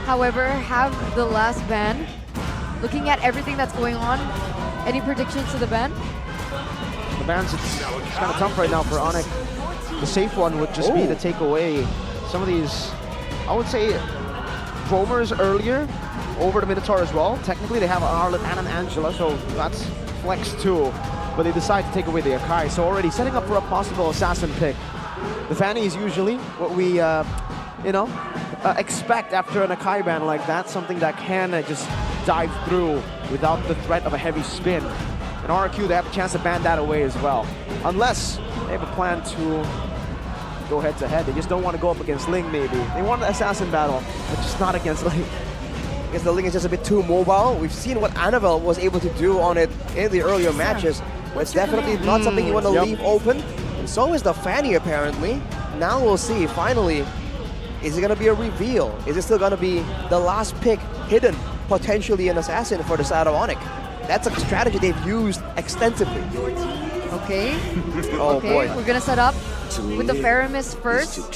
however, have the last ban. Looking at everything that's going on, any predictions to the ban? The ban's it's kind of tough right now for Onic. The safe one would just be to take away some of these, I would say, roamers earlier over the Minotaur as well. Technically, they have an Arlet and an Angela, so that's flex too. But they decide to take away the Akai, so already setting up for a possible assassin pick. The Fanny is usually what we, expect after an Akai ban like that, something that can just dive through without the threat of a heavy spin. In Rrq, they have a chance to ban that away as well. Unless they have a plan to go head-to-head. They just don't want to go up against Ling, maybe. They want an assassin battle, but just not against Ling. I guess the Ling is just a bit too mobile. We've seen what Annabelle was able to do on it in the earlier matches. But it's definitely not something you want to leave open. And so is the Fanny, apparently. Now we'll see, finally, is it going to be a reveal? Is it still going to be the last pick hidden, potentially an assassin for the side of Onic? That's a strategy they've used extensively. Okay. Oh boy. We're gonna set up with the Faramis first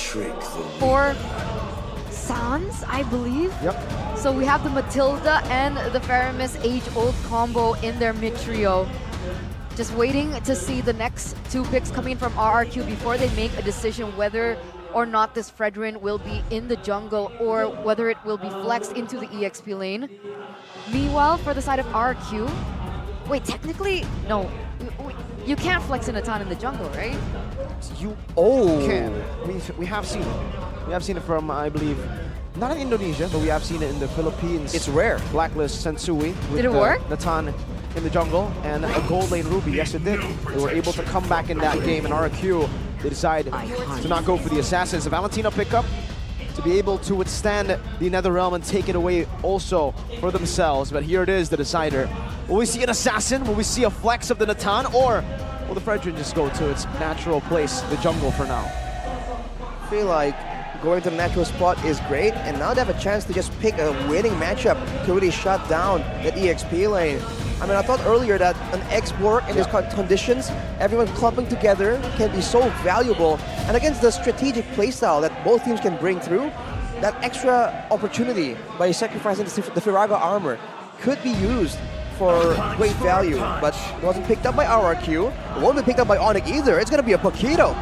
for Sans, I believe. Yep. So we have the Matilda and the Faramis age-old combo in their mid trio. Just waiting to see the next two picks coming from Rrq before they make a decision whether or not this Fredrin will be in the jungle or whether it will be flexed into the EXP lane. Meanwhile, for the side of Rrq, wait, technically, no. You can't flex in a ton in the jungle, right? You can. We have seen it. We have seen it from, I believe, not in Indonesia, but we have seen it in the Philippines. It's rare. Blacklist Sensui. Did it work? Natan in the jungle and a gold lane Ruby. Yes, it did. They were able to come back in that game, and Rrq, they decide to not go for the assassins. A Valentina pickup to be able to withstand the Netherrealm and take it away also for themselves. But here it is, the decider. Will we see an assassin? Will we see a flex of the Natan? Or will the Fredrin just go to its natural place, the jungle, for now? I feel like going to the natural spot is great, and now they have a chance to just pick a winning matchup to really shut down that EXP lane. I mean, I thought earlier that an X-Work in these conditions, everyone clumping together can be so valuable. And against the strategic playstyle that both teams can bring through, that extra opportunity by sacrificing the Firaga armor could be used for great value. But it wasn't picked up by Rrq. It won't be picked up by Onic either. It's going to be a Paquito.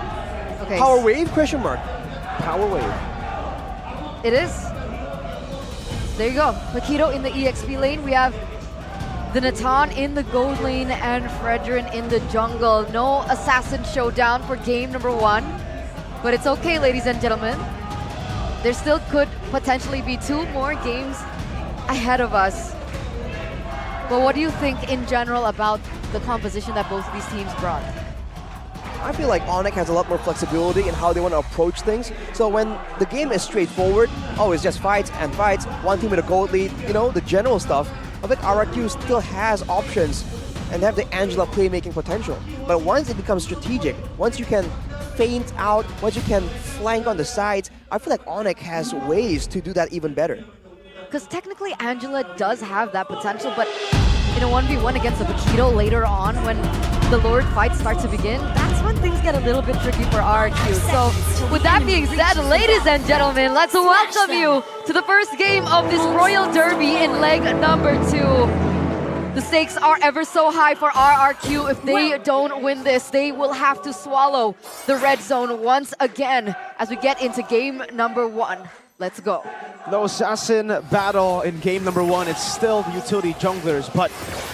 Okay. Power Wave? Question mark. Power Wave. It is. There you go. Paquito in the EXP lane. We have the Natan in the gold lane and Fredrin in the jungle. No assassin showdown for game number 1. But it's okay, ladies and gentlemen. There still could potentially be 2 more games ahead of us. But what do you think in general about the composition that both of these teams brought? I feel like Onic has a lot more flexibility in how they want to approach things. So when the game is straightforward, it's just fights and fights, one team with a gold lead, the general stuff. I think Rrq still has options and have the Angela playmaking potential. But once it becomes strategic, once you can feint out, once you can flank on the sides, I feel like Onic has ways to do that even better. Because technically Angela does have that potential, but in a 1v1 against the Paquito later on when the Lord fight starts to begin, that's when things get a little bit tricky for Rrq. So with that being said, ladies and gentlemen, let's welcome you to the first game of this Royal Derby in leg number 2. The stakes are ever so high for Rrq. If they don't win this, they will have to swallow the red zone once again as we get into game number 1. Let's go. No assassin battle in game number 1. It's still the utility junglers. But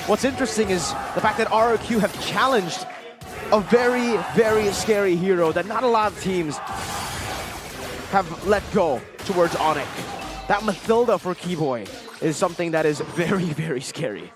what's interesting is the fact that Rrq have challenged a very, very scary hero that not a lot of teams have let go towards Onic. That Matilda for Keyboy is something that is very, very scary.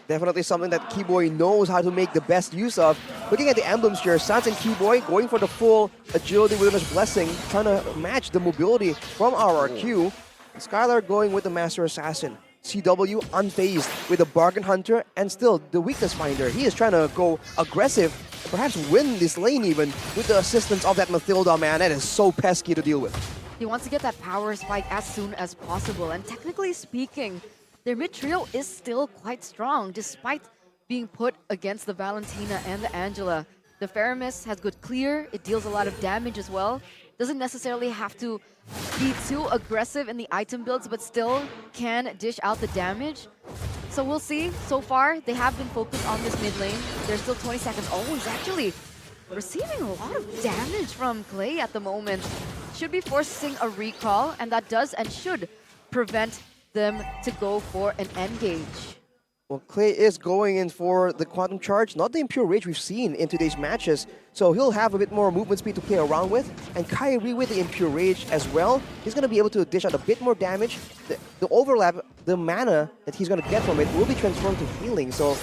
Definitely something that Keyboy knows how to make the best use of. Looking at the emblems here, Sans and Keyboy going for the full agility Witness Blessing, trying to match the mobility from Rrq. Skylar going with the Master Assassin. CW unfazed with the Bargain Hunter and still the Weakness Finder. He is trying to go aggressive and perhaps win this lane even with the assistance of that Matilda, man. That is so pesky to deal with. He wants to get that power spike as soon as possible, and technically speaking, their mid trio is still quite strong despite being put against the Valentina and the Angela. The Faramis has good clear, it deals a lot of damage as well. Doesn't necessarily have to be too aggressive in the item builds, but still can dish out the damage. So we'll see. So far, they have been focused on this mid lane. There's still 20 seconds. Oh, he's actually receiving a lot of damage from Clay at the moment. Should be forcing a recall, and that does and should prevent them to go for an engage. Well, Clay is going in for the Quantum Charge, not the Impure Rage we've seen in today's matches. So he'll have a bit more movement speed to play around with. And Kyrie with the Impure Rage as well, he's going to be able to dish out a bit more damage. The overlap, the mana that he's going to get from it will be transformed to healing. So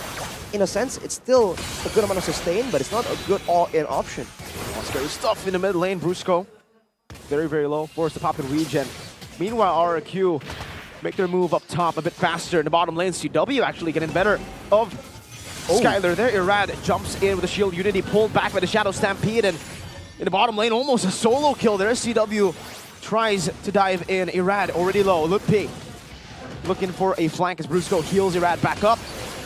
in a sense, it's still a good amount of sustain, but it's not a good all-in option. Well, scary stuff in the mid lane. Brusco, very, very low, forced to pop in regen. Meanwhile, Rrq make their move up top a bit faster. In the bottom lane, CW actually getting better of Skylar there. Irad jumps in with a shield unity, pulled back by the Shadow Stampede, and in the bottom lane, almost a solo kill there. CW tries to dive in. Irad already low. Lutpi looking for a flank as Brusco heals Irad back up.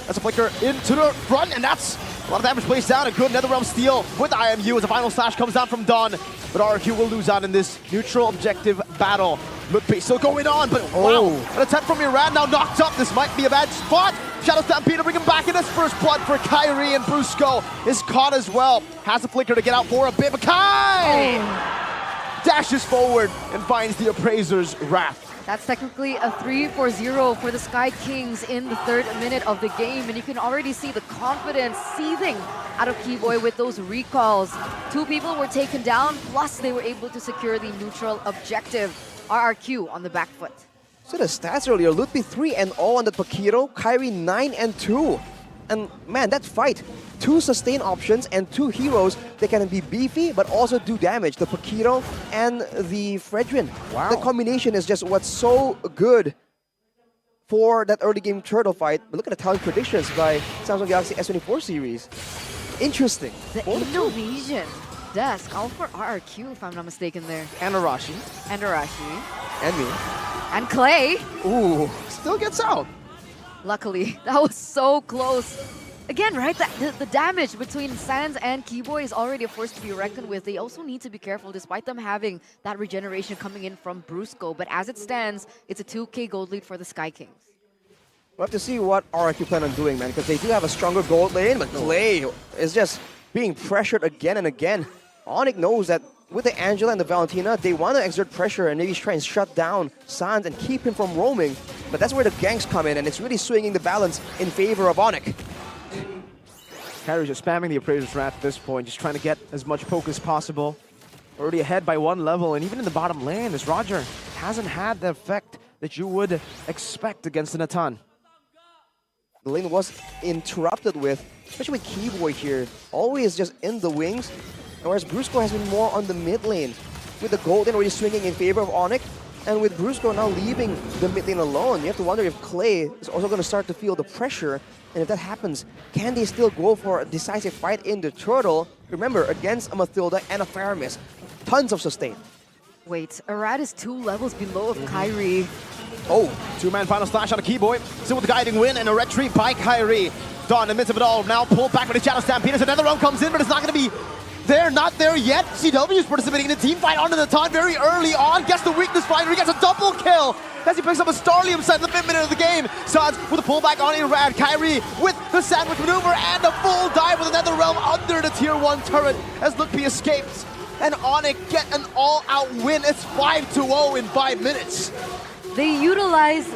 That's a flicker into the front, and that's a lot of damage placed down. A good Netherrealm steal with IMU as the final slash comes down from Dawn. But Rrq will lose out in this neutral objective battle. Lutpi still going on, but wow, an attempt from Irad now knocked up. This might be a bad spot. Shadow Stampede to bring him back in his first blood for Kyrie, and Brusco is caught as well. Has a flicker to get out for a bit, but Kai dashes forward and finds the Appraiser's Wrath. That's technically a 3-4-0 for the Sky Kings in the 3rd minute of the game, and you can already see the confidence seething out of Keyboy with those recalls. 2 people were taken down, plus they were able to secure the neutral objective. Rrq on the back foot. So the stats earlier, Lutpi 3-0 on the Pakiro, Kyrie 9-2. And man, that fight, 2 sustain options and 2 heroes that can be beefy but also do damage. The Pakiro and the Fredrin. Wow. The combination is just what's so good for that early game turtle fight. But look at the talent predictions by Samsung Galaxy S24 series. Interesting. The Indonesian desk, all for Rrq if I'm not mistaken there. And Arashi. And Arashi. And me. And Clay. Ooh, still gets out. Luckily, that was so close. Again, right, the damage between Sans and Keyboy is already a force to be reckoned with. They also need to be careful despite them having that regeneration coming in from Brusco. But as it stands, it's a 2K gold lead for the Sky Kings. We'll have to see what Rrq plan on doing, man, because they do have a stronger gold lane, but Clay is just being pressured again and again. Onic knows that with the Angela and the Valentina, they want to exert pressure and maybe try and shut down Sans and keep him from roaming. But that's where the ganks come in, and it's really swinging the balance in favor of Onic. Kyrie's just spamming the Appraiser's Wrath at this point, just trying to get as much poke as possible. Already ahead by 1 level, and even in the bottom lane, this Roger hasn't had the effect that you would expect against the Natan. The lane was interrupted with, especially with Keyboy here, always just in the wings. Whereas Brusco has been more on the mid lane, with the gold lane already swinging in favor of Onic. And with Brusco now leaving the mid lane alone, you have to wonder if Clay is also going to start to feel the pressure. And if that happens, can they still go for a decisive fight in the turtle? Remember, against a Mathilda and a Faramis, tons of sustain. Wait, Arad is 2 levels below of Kyrie. Oh, 2-man final slash on a Keyboy. Still with the guiding win and a retreat by Kyrie. Dawn in the midst of it all, now pulled back by the Shadow Stampede as another round comes in, but it's not going to be there, not there yet. CW is participating in a team fight onto the Natan very early on. Gets the weakness finder, he gets a double kill as he picks up a Starlium set in the 5th minute of the game. Sans with a pullback on Irad. Kyrie with the sandwich maneuver and a full dive with another realm under the tier 1 turret as Lutpi escapes. And Onic get an all-out win. It's 5-0 in 5 minutes. They utilized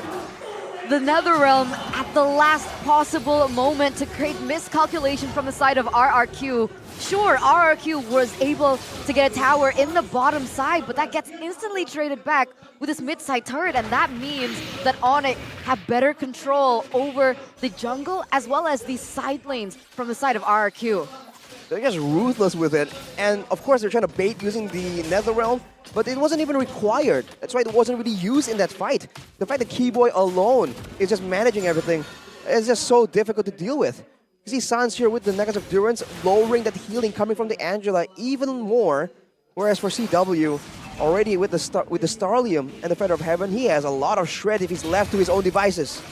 the Netherrealm at the last possible moment to create miscalculation from the side of Rrq. Sure, Rrq was able to get a tower in the bottom side, but that gets instantly traded back with this mid-side turret, and that means that Onic have better control over the jungle as well as the side lanes from the side of Rrq. They're just ruthless with it. And of course, they're trying to bait using the Netherrealm, but it wasn't even required. That's why it wasn't really used in that fight. The fact that Keyboy alone is just managing everything is just so difficult to deal with. You see Sans here with the Negative Durance, lowering that healing coming from the Angela even more. Whereas for CW, already with the Starlium and the Feather of Heaven, he has a lot of shred if he's left to his own devices.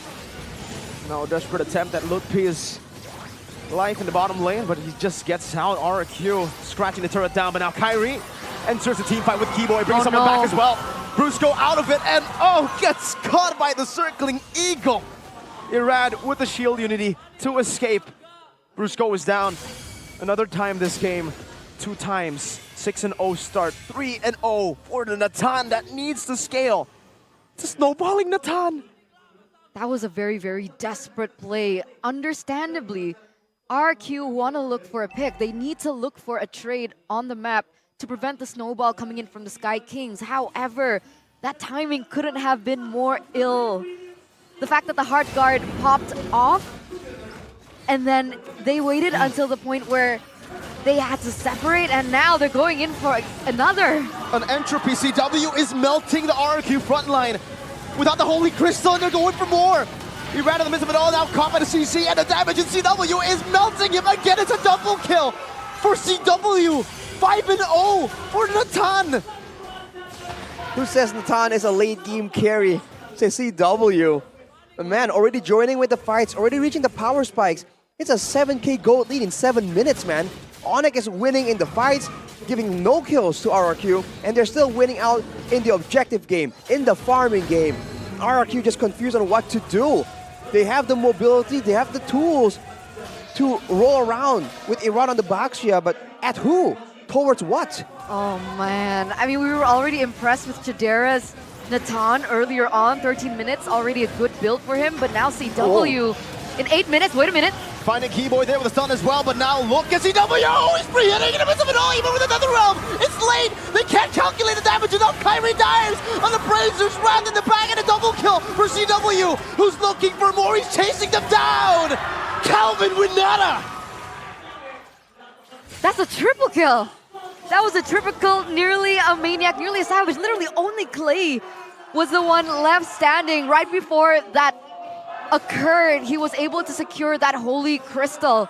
Now a desperate attempt at Lutpi's life in the bottom lane, but he just gets out. Rrq scratching the turret down, but now Kyrie enters the team fight with Keyboy, brings Oh, someone no. back as well. Brusco out of it and gets caught by the circling eagle. Irad with the shield unity to escape. Brusco is down. Another time this game, 2 times. 6-0 start, 3-0 for the Natan that needs to scale. It's a snowballing Natan. That was a very, very desperate play. Understandably, Rrq want to look for a pick. They need to look for a trade on the map to prevent the snowball coming in from the Sky Kings. However, that timing couldn't have been more ill. The fact that the Heart Guard popped off, and then they waited until the point where they had to separate, and now they're going in for another. An Entropy CW is melting the Rrq front line. Without the Holy Crystal, and they're going for more. He ran in the midst of it all, now caught by the CC, and the damage in CW is melting him again. It's a double kill for CW. 5-0 for Natan. Who says Natan is a late game carry? Say CW. But man, already joining with the fights, already reaching the power spikes. It's a 7k gold lead in 7 minutes, man. Onic is winning in the fights, giving no kills to Rrq, and they're still winning out in the objective game, in the farming game. Rrq just confused on what to do. They have the mobility, they have the tools to roll around with Iran on the Baxia, but at who? Towards what? Oh man, I mean, we were already impressed with Chidera's Natan earlier on, 13 minutes, already a good build for him, but now CW in 8 minutes, wait a minute. Finding Keyboy there with a stun as well, but now look at CW. He's free hitting in the midst of it all, even with another realm. It's late. They can't calculate the damage enough. Kyrie dives on the Brazers, wrapped in the back, and a double kill for CW, who's looking for more. He's chasing them down. Calvin Winata. That's a triple kill. That was a triple kill, nearly a maniac, nearly a savage. Literally only Clay was the one left standing right before that occurred. He was able to secure that Holy Crystal.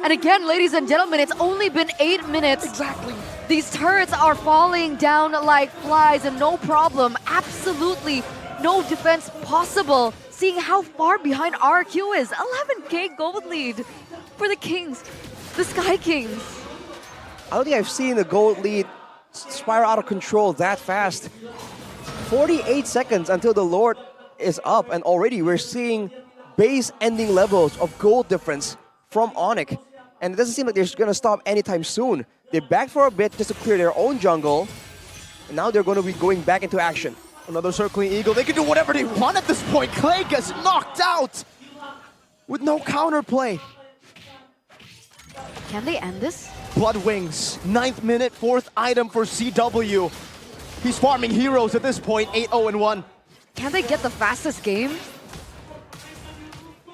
And again, ladies and gentlemen, it's only been 8 minutes. Exactly. These turrets are falling down like flies and no problem. Absolutely no defense possible, seeing how far behind Rrq is. 11k gold lead for the Kings, the Sky Kings. I don't think I've seen the gold lead spiral out of control that fast. 48 seconds until the Lord is up, and already we're seeing base ending levels of gold difference from Onic. And it doesn't seem like they're going to stop anytime soon. They backed for a bit just to clear their own jungle, and now they're going to be going back into action. Another circling eagle. They can do whatever they want at this point. Clay gets knocked out with no counterplay. Can they end this? Blood Wings, 9th minute, 4th item for CW. He's farming heroes at this point, 8-0-1. Can they get the fastest game?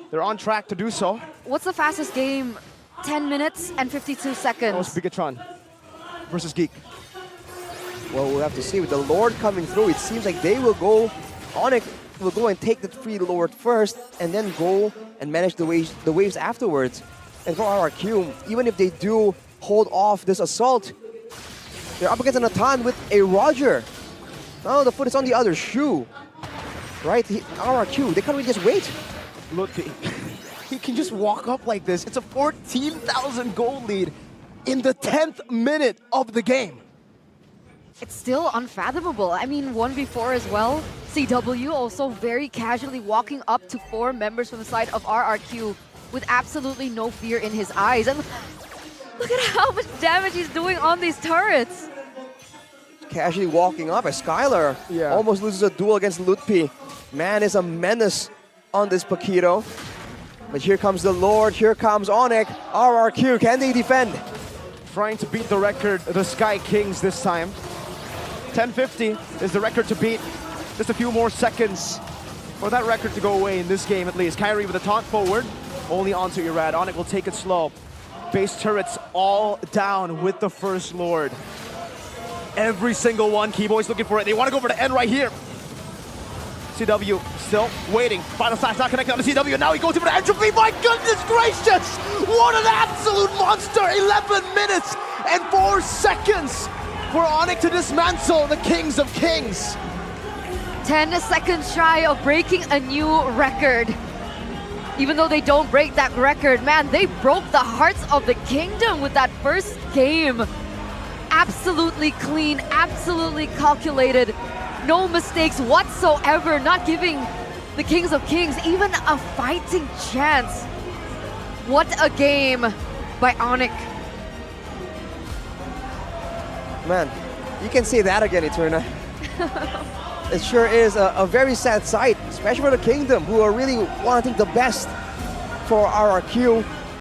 They're on track to do so. What's the fastest game? 10 minutes and 52 seconds. That was Bigatron versus Geek. Well, we'll have to see. With the Lord coming through, it seems like they will go, Onic will go and take the free Lord first, and then go and manage the waves afterwards. And for Rrq, even if they do hold off this assault, they're up against a Natan with a Roger. Oh, the foot is on the other shoe. Right? Rrq, they can't really just wait. Look, he can just walk up like this. It's a 14,000 gold lead in the 10th minute of the game. It's still unfathomable. I mean, 1v4 as well. CW also very casually walking up to 4 members from the side of Rrq with absolutely no fear in his eyes. And look at how much damage he's doing on these turrets. Casually walking up as Skylar almost loses a duel against Lutpi. Man is a menace on this Paquito. But here comes the Lord, here comes Onic. Rrq, can they defend? Trying to beat the record, the Sky Kings this time. 10:50 is the record to beat. Just a few more seconds for that record to go away in this game at least. Kyrie with a taunt forward, only onto Irad. Onic will take it slow. Base turrets all down with the First Lord. Every single one, Keyboy's looking for it. They want to go for the end right here. CW still waiting. Final slash not connected on the CW. Now he goes in for the entropy. My goodness gracious! What an absolute monster! 11 minutes and 4 seconds for Onic to dismantle the Kings of Kings. 10 seconds shy of breaking a new record. Even though they don't break that record, man, they broke the hearts of the kingdom with that first game. absolutely clean, absolutely calculated, no mistakes whatsoever, not giving the Kings of Kings even a fighting chance. What a game by Onic. Man, you can say that again, Eterna. It sure is a very sad sight, especially for the Kingdom, who are really wanting the best for RRQ.